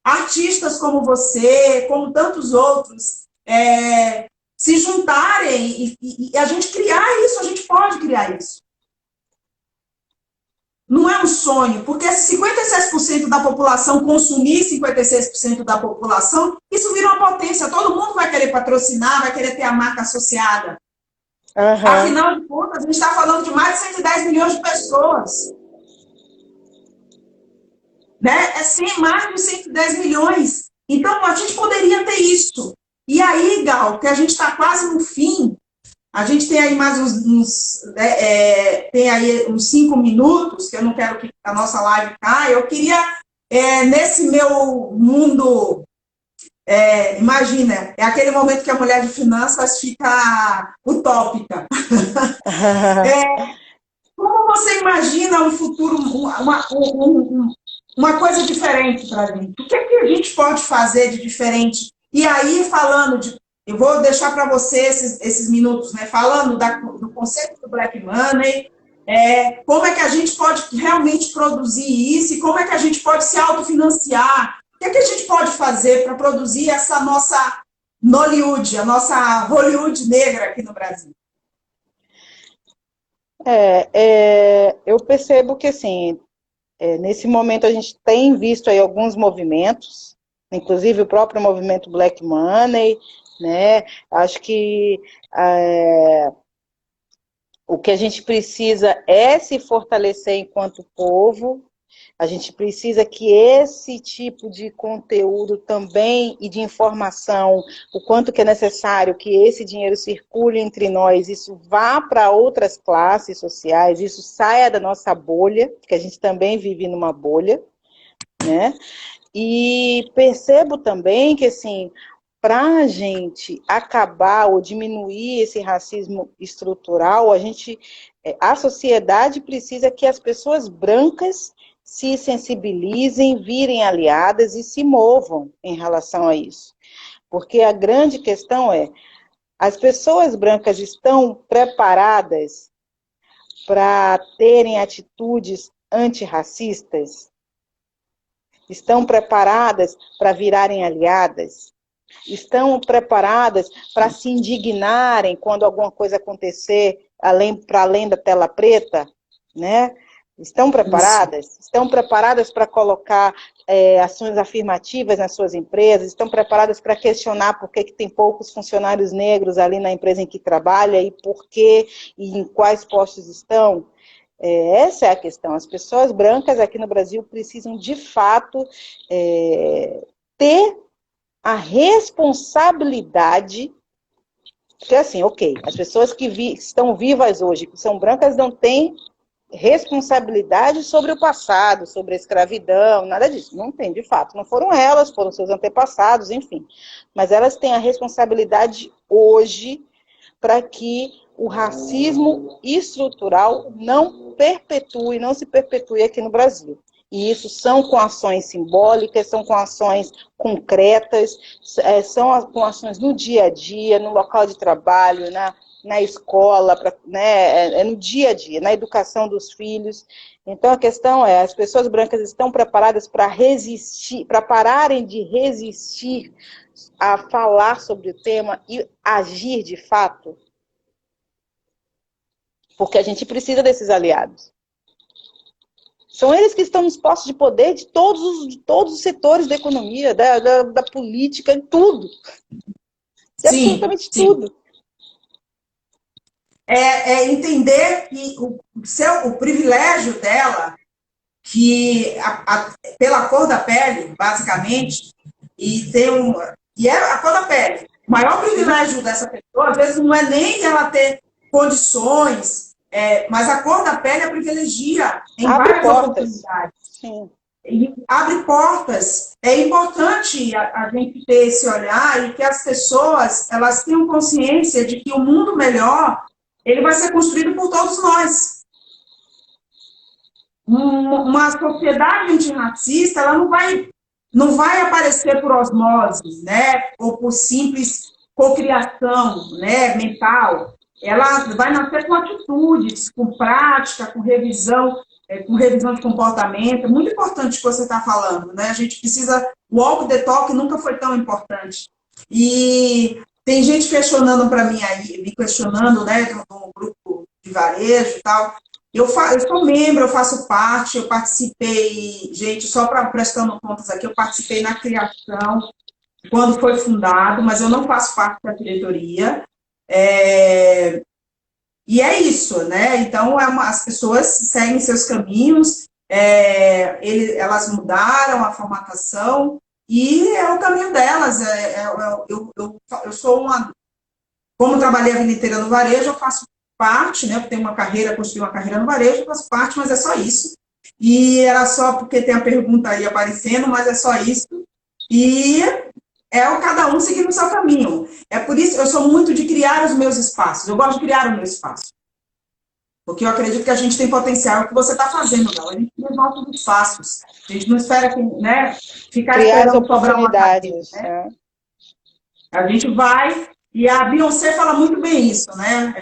Artistas como você, como tantos outros, se juntarem e a gente criar isso, a gente pode criar isso. Não é um sonho, porque se 56% da população consumir 56% da população, isso vira uma potência. Todo mundo vai querer patrocinar, vai querer ter a marca associada. Afinal de contas, a gente está falando de mais milhões de pessoas. Né? Mais de 110 milhões. Então, a gente poderia ter isso. E aí, Gal, que a gente está quase no fim, a gente tem aí mais tem aí uns 5 minutos, que eu não quero que a nossa live caia. Eu queria, nesse meu mundo, imagina, é aquele momento que a mulher de finanças fica utópica. Como você imagina um futuro, uma coisa diferente para a gente? O que é que a gente pode fazer de diferente? E aí, eu vou deixar para você esses minutos, né? Falando do conceito do Black Money, como é que a gente pode realmente produzir isso e como é que a gente pode se autofinanciar? O que é que a gente pode fazer para produzir essa nossa Nollywood, a nossa Hollywood negra aqui no Brasil? Eu percebo que, assim, nesse momento a gente tem visto aí alguns movimentos, inclusive o próprio movimento Black Money, né? Acho que o que a gente precisa é se fortalecer enquanto povo. A gente precisa que esse tipo de conteúdo também e de informação, o quanto que é necessário que esse dinheiro circule entre nós, isso vá para outras classes sociais, isso saia da nossa bolha, que a gente também vive numa bolha, né? E percebo também que, assim, para a gente acabar ou diminuir esse racismo estrutural, a sociedade precisa que as pessoas brancas se sensibilizem, virem aliadas e se movam em relação a isso. Porque a grande questão é, as pessoas brancas estão preparadas para terem atitudes antirracistas? Estão preparadas para virarem aliadas? Estão preparadas para se indignarem quando alguma coisa acontecer para além da tela preta, né? Estão preparadas? Isso. Estão preparadas para colocar ações afirmativas nas suas empresas? Estão preparadas para questionar por que tem poucos funcionários negros ali na empresa em que trabalha e por que e em quais postos estão? Essa é a questão. As pessoas brancas aqui no Brasil precisam, de fato, ter a responsabilidade, porque assim, ok, as pessoas que estão vivas hoje, que são brancas, não têm responsabilidade sobre o passado, sobre a escravidão, nada disso. Não tem, de fato. Não foram elas, foram seus antepassados, enfim. Mas elas têm a responsabilidade hoje para que o racismo estrutural não se perpetue aqui no Brasil. E isso são com ações simbólicas, são com ações concretas, são com ações no dia a dia, no local de trabalho, na escola, né, no dia a dia, na educação dos filhos. Então a questão é, as pessoas brancas estão preparadas para resistir, para pararem de resistir a falar sobre o tema e agir de fato? Porque a gente precisa desses aliados. São eles que estão nos postos de poder de todos os setores da economia, da política, em tudo. De absolutamente tudo. Entender que o privilégio dela, que pela cor da pele, basicamente, e é a cor da pele. O maior privilégio dessa pessoa, às vezes, não é nem ela ter condições, mas a cor da pele a privilegia em várias oportunidades. Sim. E abre portas. É importante a gente ter esse olhar e que as pessoas elas tenham consciência de que o mundo melhor ele vai ser construído por todos nós. Uma sociedade antirracista ela não vai aparecer por osmose, né, ou por simples cocriação, né, mental. Ela vai nascer com atitudes, com prática, com revisão de comportamento. É muito importante o que você está falando, né? A gente precisa... O walk the talk nunca foi tão importante. E tem gente questionando para mim aí, me questionando, né, de um grupo de varejo e tal. Eu sou membro, eu faço parte, eu participei, gente, só para prestando contas aqui, eu participei na criação, quando foi fundado, mas eu não faço parte da diretoria. E é isso, né? Então, as pessoas seguem seus caminhos, elas mudaram a formatação, e é o caminho delas. Eu sou como trabalhei a vida inteira no varejo, eu faço parte, né? Eu tenho uma carreira, construí uma carreira no varejo, eu faço parte, mas é só isso. E era só porque tem a pergunta aí aparecendo, mas é só isso. E cada um seguindo o seu caminho. É por isso que eu sou muito de criar os meus espaços. Eu gosto de criar o meu espaço. Porque eu acredito que a gente tem potencial. O que você está fazendo, Gal? A gente cria os nossos espaços. A gente não espera que, né, ficar Criar as esperando cobrar uma cadeira, oportunidades. né? A gente vai, e a Beyoncé fala muito bem isso, né?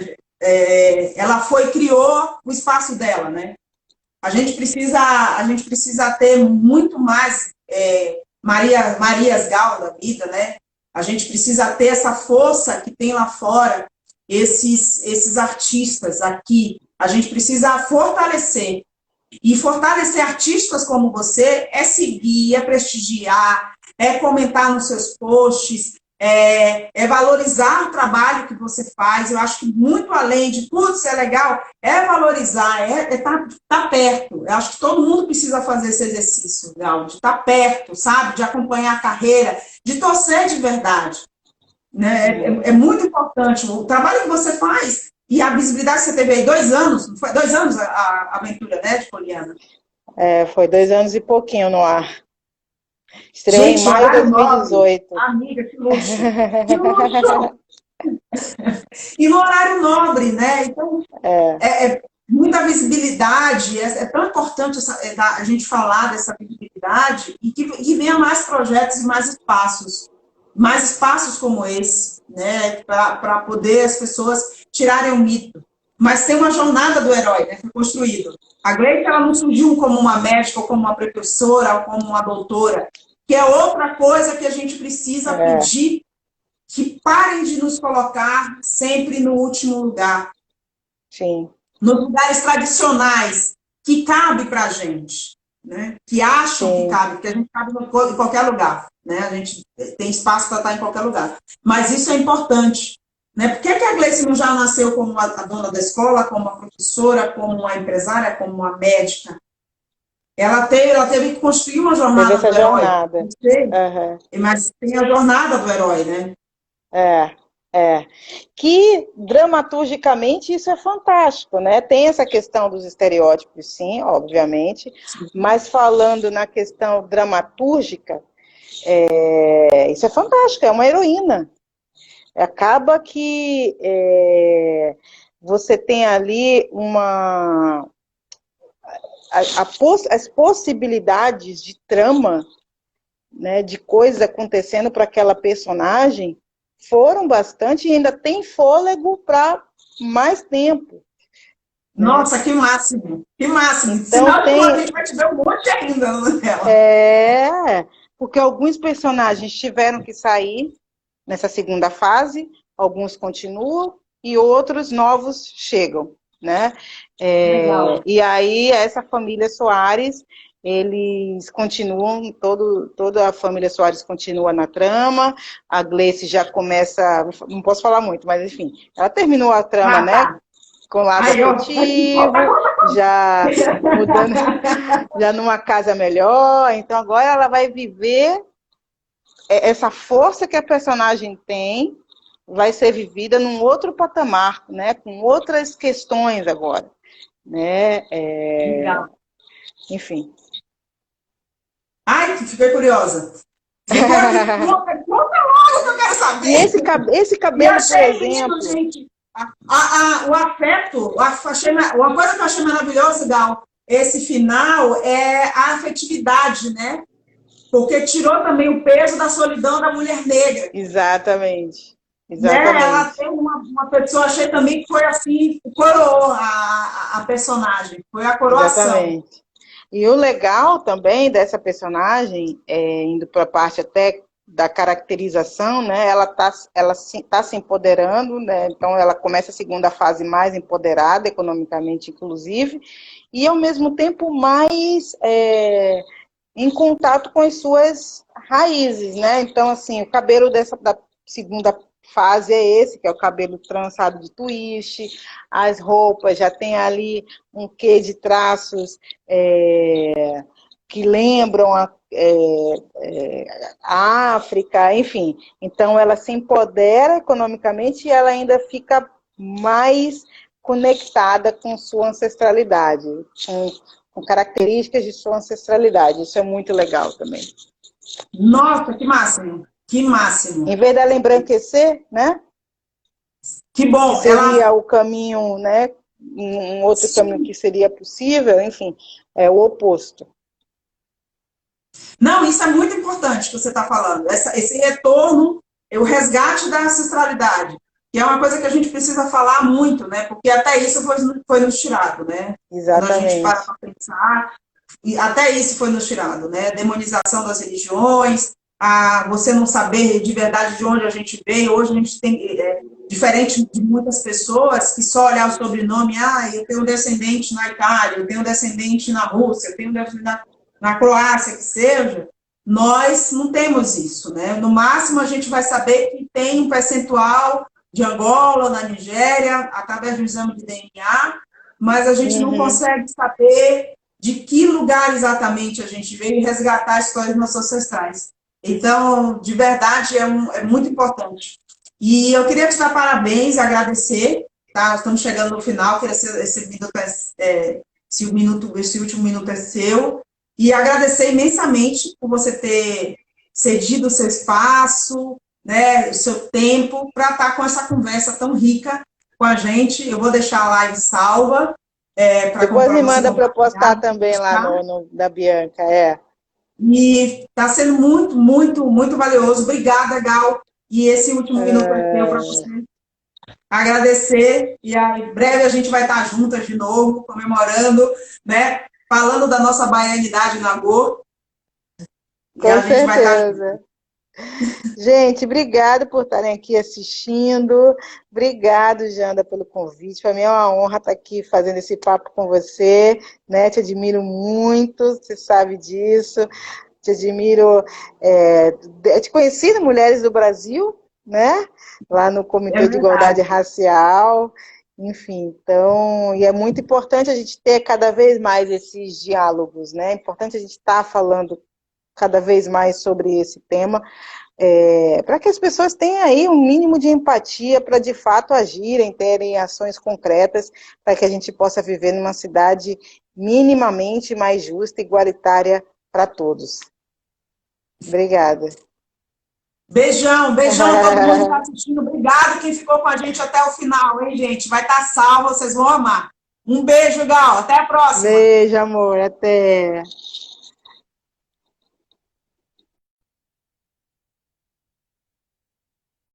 Ela criou o espaço dela, né? A gente precisa ter muito mais Marias Gal da vida, né? A gente precisa ter essa força que tem lá fora, esses artistas aqui. A gente precisa fortalecer. E fortalecer artistas como você é seguir, é prestigiar, é comentar nos seus posts, valorizar o trabalho que você faz. Eu acho que muito além de tudo ser legal, é valorizar, tá perto. Eu acho que todo mundo precisa fazer esse exercício, Gal, de estar perto, sabe? De acompanhar a carreira, de torcer de verdade. Né? É muito importante o trabalho que você faz e a visibilidade que você teve aí 2 anos, não foi 2 anos a aventura, né, de Poliana? Foi 2 anos e pouquinho no ar. Estreou Gente, em maio de 2018. Nobre. Amiga, que luxo! Que luxo! E no horário nobre, né? Então, muita visibilidade. É tão importante a gente falar dessa visibilidade e que venha mais projetos e mais espaços como esse, né? Para poder as pessoas tirarem o mito. Mas tem uma jornada do herói, né? Foi construído. A Gleice, ela não surgiu como uma médica, ou como uma professora, ou como uma doutora, que é outra coisa que a gente precisa pedir, que parem de nos colocar sempre no último lugar. Sim. Nos lugares tradicionais, que cabe para a gente, né? Que acham que cabe, porque a gente cabe em qualquer lugar, né? A gente tem espaço para estar em qualquer lugar. Mas isso é importante. Né? Por que a Gleice não já nasceu como a dona da escola, como uma professora, como uma empresária, como uma médica? Ela teve que construir uma jornada do herói. Mas tem a jornada do herói, né? Que dramaturgicamente isso é fantástico, né? Tem essa questão dos estereótipos, sim, obviamente, mas falando na questão dramatúrgica, isso é fantástico, é uma heroína. Acaba que você tem ali as possibilidades de trama, né, de coisas acontecendo para aquela personagem foram bastante e ainda tem fôlego para mais tempo. Nossa, né? Que máximo! Que máximo! Então, senão a gente vai te ver um monte ainda nela. Porque alguns personagens tiveram que sair nessa segunda fase, alguns continuam e outros novos chegam, né? E aí essa família Soares, eles continuam, toda a família Soares continua na trama, a Gleice já começa, não posso falar muito, mas enfim, ela terminou a trama, né? Com lado afetivo, já mudando, já numa casa melhor, então agora ela vai viver essa força que a personagem tem, vai ser vivida num outro patamar, né? Com outras questões agora, né? Enfim. Ai, fiquei curiosa. Conta logo que eu quero saber. E esse cabelo, por exemplo... Lindo, gente. O afeto, uma coisa que eu achei maravilhosa, Gal, esse final é a afetividade, né? Porque tirou também o peso da solidão da mulher negra. Exatamente. Né? Ela tem uma pessoa, achei também que foi assim, coroou a personagem, foi a coroação. Exatamente. E o legal também dessa personagem, indo para a parte até da caracterização, né? Ela tá se empoderando, né? Então ela começa a segunda fase mais empoderada, economicamente inclusive, e ao mesmo tempo mais em contato com as suas raízes, né? Então, assim, o cabelo da segunda fase é esse, que é o cabelo trançado de twist, as roupas já tem ali um quê de traços que lembram a África, enfim. Então, ela se empodera economicamente e ela ainda fica mais conectada com sua ancestralidade, com características de sua ancestralidade. Isso é muito legal também. Nossa, que máximo! Que máximo! Em vez dela embranquecer, né? Que bom! Que seria o caminho, né? Um outro caminho que seria possível, enfim, é o oposto. Não, isso é muito importante que você está falando. Esse retorno, o resgate da ancestralidade, que é uma coisa que a gente precisa falar muito, né? Porque até isso foi nos tirado, né? Exatamente. Quando a gente para pensar, e até isso foi nos tirado, né? Demonização das religiões, você não saber de verdade de onde a gente veio. Hoje a gente tem, diferente de muitas pessoas que só olhar o sobrenome, eu tenho um descendente na Itália, eu tenho um descendente na Rússia, eu tenho um descendente na Croácia, que seja, nós não temos isso, né? No máximo, a gente vai saber que tem um percentual de Angola, na Nigéria, através do exame de DNA, mas a gente não consegue saber de que lugar exatamente a gente veio e resgatar a história dos nossos ancestrais. Então, de verdade, é muito importante. E eu queria te dar parabéns, agradecer, tá? Estamos chegando no final, que esse último minuto é seu. E agradecer imensamente por você ter cedido o seu espaço, né, o seu tempo, para estar com essa conversa tão rica com a gente. Eu vou deixar a live salva. Depois me manda para eu postar também lá no da Bianca. E está sendo muito, muito, muito valioso. Obrigada, Gal. E esse último minuto é teu para você agradecer. E em breve a gente vai estar juntas de novo, comemorando, né? Falando da nossa baianidade na Go. Com certeza. Gente, obrigada por estarem aqui assistindo. Obrigado, Janda, pelo convite. Para mim é uma honra estar aqui fazendo esse papo com você, né? Te admiro muito, você sabe disso. Te admiro. Te conheci no Mulheres do Brasil, né? Lá no Comitê de Igualdade Racial. Enfim, então, e é muito importante a gente ter cada vez mais esses diálogos, né? É importante a gente estar falando cada vez mais sobre esse tema, para que as pessoas tenham aí um mínimo de empatia para de fato agirem, terem ações concretas, para que a gente possa viver numa cidade minimamente mais justa e igualitária para todos. Obrigada. Beijão, beijão a todo mundo que está assistindo. Obrigado quem ficou com a gente até o final, hein, gente? Vai estar salvo, vocês vão amar. Um beijo, Gal. Até a próxima. Beijo, amor. Até.